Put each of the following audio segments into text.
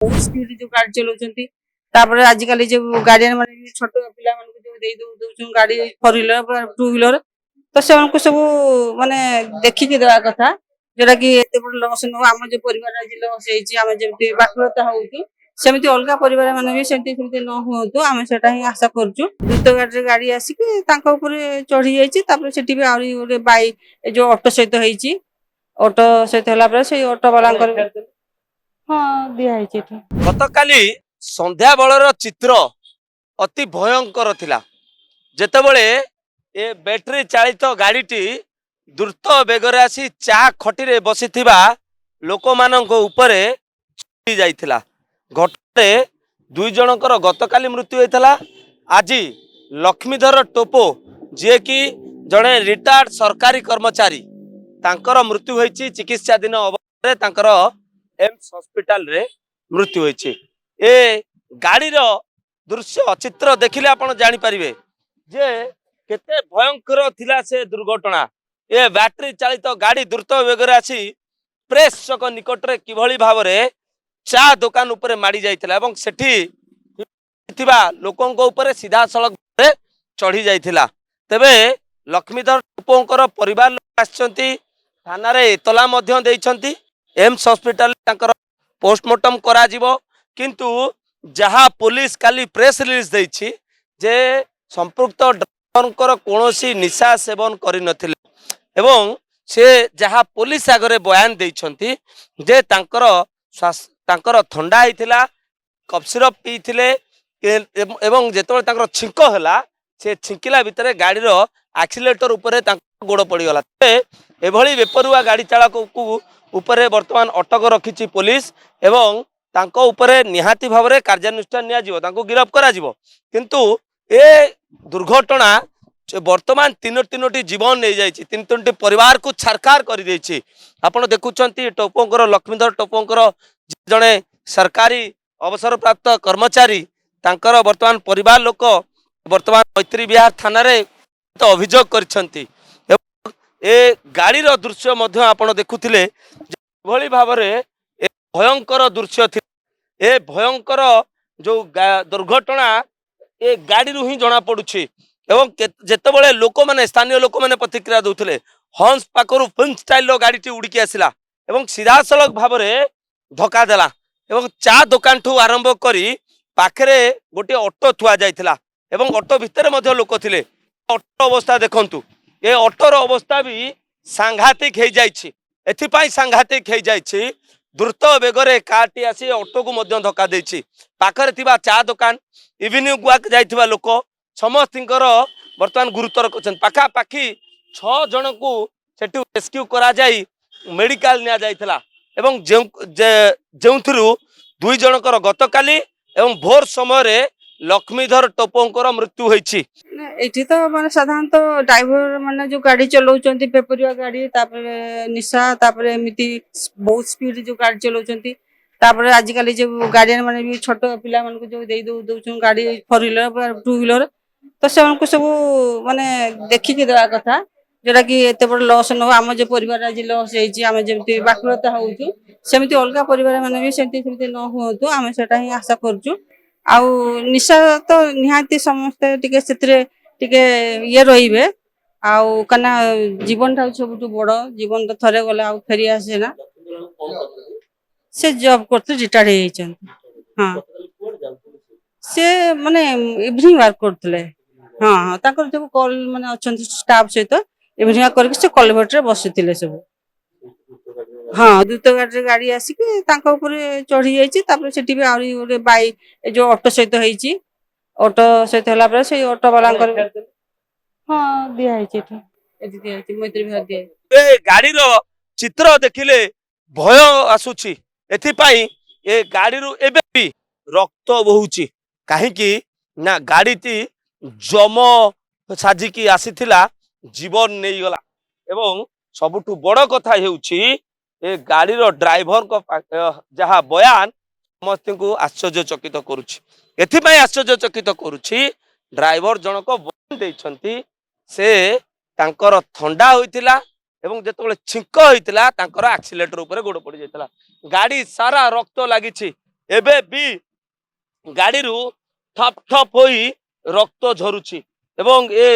बहुत स्पीड जो गाड़ी चलाउछंती तापर आजिकल जो गार्डियन माने छोट पिला मानकु जो देई दउछन गाड़ी फोर व्हीलर टू व्हीलर तो से सब माने देखिकी देवा कथा जोटा कि एते बड़ लॉस न हम जो परिवार आज लॉस हेची हम जेमति बाकरता होउची सेमति अलगा परिवार माने भी सेमति न होतो हम सेटा ही आशा करछु द्रुत गाड़ी आसिकी तांका ऊपर चढ़ी जाईची तापर सेठी भी आउरी ओरे बाई जो ऑटो सहित हेची ऑटो सहित होला पर से ऑटो वाला हाँ दिया हेची गतकाली संध्या बेलर चित्र अति भयंकर थिला जेतेबेले ए बैटरी चालित गाड़ीटी द्रुत बेगरे आसी चा खटी बसी लोक मानक उपरे चढ़ी जाइथिला घटने दुई जनकर गतकाली मृत्यु होता आज लक्ष्मीधर टोपो जी कि जड़े रिटायर्ड सरकारी कर्मचारी तांकर मृत्यु होइछि चिकित्साधीन अवस्था तांकर एम्स हॉस्पिटल रे मृत्यु होइछि। ए गाड़ी रो दृश्य चित्र देखिले आपण जानि परिबे जे केते भयंकर थिला से दुर्घटना। ए बैटरी चालित गाड़ी द्रुत वेगरे आसी प्रेस चक निकट रे किभली भाव रे चा दुकान उपरे माड़ी जाइथिला एवं सेठी थिबा लोकंक उपरे सीधा सड़क चढ़ी जाइथिला। तेबे लक्ष्मीधर टोपोंकर परिवार लोक आछंती थाना रे एतला मध्य देइछंती एम्स हॉस्पिटल तांकर पोस्टमार्टम करा जिवो किंतु जहा पुलिस काली प्रेस रिलीज देइछि जे संपुक्त ड्राइवरकर कोनोसी निशा सेवन करि नथिले एवं से जहा पुलिस आगरे बयान देइछंती जे तांकर ठंडा होइथिला कफ सिरप पीथिले एवं जेतबे तांकर छिंक होला से छिंकिला भितरे गाड़ी रो एक्सीलेटर उपरे तांकर गोड़ पड़ी गला। एभली बेपरुआ गाड़ी चालक को उपरे वर्तमान अटक रखिछि पुलिस एवं तांको उपरे निहाती भाव में कार्यानुष्ठान निया जिवो तांको गिरफ्त करा जिवो किंतु ए दुर्घटना वर्तमान तीनोटी जीवन नहीं जाइछि तीन परिवार को छारखार कर देछि। आपण देखुछंती टोपोंकर लक्ष्मीधर टोपोंकर जड़े सरकारी अवसर प्राप्त कर्मचारी तांकर वर्तमान परिवार लोक वर्तमान मैत्री विहार थाना रे तो अभियोग करछंती ए गाड़ी रो दृश्य मध्य आपण देखुथिले भली भाव रे ए भयंकर दृश्य थी ए भयंकर जो दुर्घटना ए गाड़ी रु ही जना पड़ुछि एवं जेतेबेले लोक माने स्थानीय लोक माने प्रतिक्रिया दउथिले हंस पाखरु फिल्म स्टाइल रो गाड़ीटी उड़की आसिला एवं सीधा सड़क भाव रे धक्का देला एवं चा दुकान ठू आरंभ करी पाखरे गोटे ऑटो थुआ जाइथिला एवं ऑटो भितर मध्य लोक थिले। ऑटो अवस्था देखंतु ए ऑटोर अवस्था भी सांघातिक हो जाइछि एथिपाई सांघातिक हो जाइछि द्रुत बेगरे कारटी आसी ऑटो को मध्य धक्का देछि पाखरे थिबा चा दुकान इवनिंग वॉक जाइथिबा लोक समस्तिंकर वर्तमान गुरुतर करछन पाखा पाखी 6 जन को सेटू रेस्क्यू करा जाई मेडिकल निया जाइथिला एवं जेउथुरु 2 जनकर गतकाली एवं भोर समय रे लक्ष्मीधर टोपोंकर मृत्यु होइछि। एठी तो माने साधारणतः ड्राइवर माने जो गाड़ी चलाउछंती पेपरिया गाड़ी तापर निशा तापर एमिति बहुत स्पीड जो गाड़ी चलाउछंती तापर आजिकल जो गार्डियन माने भी छोट पिला मानकु जो देई दउछन गाड़ी फोर व्हीलर टू व्हीलर तो से सब माने देखिकी देवा कथा जोटा कि एते बड़ लॉस न हम जो परिवार आज लॉस हेची हम जेमति बाकरता होउची सेमति अलगा परिवार माने भी सेमति न होतो हम सेटा ही आशा करछु। आउ निशा तो निहाती समस्ते टिके सेतरे टिके ये रहिबे आउ कना जीवन ता सबटु बड़ जीवन तो थरे गला आउ फेरी आसे ना से जॉब करते रिटायर हे छन। हां से माने इवनिंग वर्क करतले हां हां ताकर जो कॉल माने अछन स्टाफ सहित इवनिंग वर्क करके से कलभट रे बसिथिले सब। हाँ द्रुत गाड़ी आसिकी तांका ऊपर चढ़ी जाइछि तापर सेठी भी आउरी ओरे बाई जो ऑटो सहित हेची ऑटो सहित होला पर से ऑटो वाला हाँ दिया हेची एठी दिया हेची मैत्री विहार दिया ए गाड़ी रो चित्र देखिले भय आसुछि एथिपाई ए गाड़ी रु एबे भी रक्त बहुछि काहे कि ना गाड़ीटी जम साजिकी आसीथिला जीवन नहीं गला एवं सबुठु बड़ कथा हेउछि ए गाड़ी रो ड्राइवर को जहा बयान समस्त को आश्चर्यचकित करुछि एथिपाई आश्चर्यचकित करुछि ड्राइवर जनक बयान देइछंती से तांकर ठंडा होइतिला एवं जेतबेले छिंक होइतिला तांकर एक्सीलेटर ऊपर गोड़ पड़ी जाइतिला गाड़ी सारा रक्त लागिछि ଏବେ ବି ଗାଡ଼ିରୁ ଠପ୍ ଠପ୍ ହୋଇ ରକ୍ତ ଝରୁଛି ଏବଂ ଏ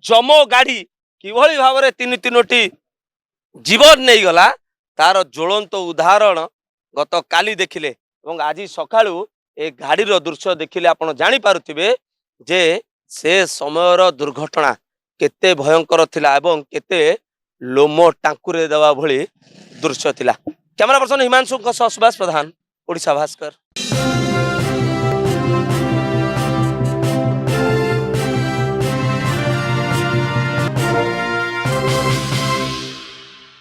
ଜମ ଗାଡ଼ି କିଭଳି ଭାବରେ ତିନୋଟି ଜୀବନ ନେଇଗଲା ତାର ଜ୍ୱଳନ୍ତ ଉଦାହରଣ ଗତ କାଲି ଦେଖିଲେ ଏବଂ ଆଜି ସକାଳୁ ଏ ଗାଡ଼ିର ଦୃଶ୍ୟ ଦେଖିଲେ ଆପଣ ଜାଣିପାରୁଥିବେ ଯେ ସେ ସମୟର ଦୁର୍ଘଟଣା କେତେ ଭୟଙ୍କର ଥିଲା ଏବଂ କେତେ ଲୋମ ଟାଙ୍କୁରେ ଦେବା ଭଳି ଦୃଶ୍ୟ ଥିଲା। କ୍ୟାମେରା ପର୍ସନ ହିମାଂଶୁଙ୍କ ସହ ସୁଭାଷ ପ୍ରଧାନ, ଓଡ଼ିଶା ଭାସ୍କର।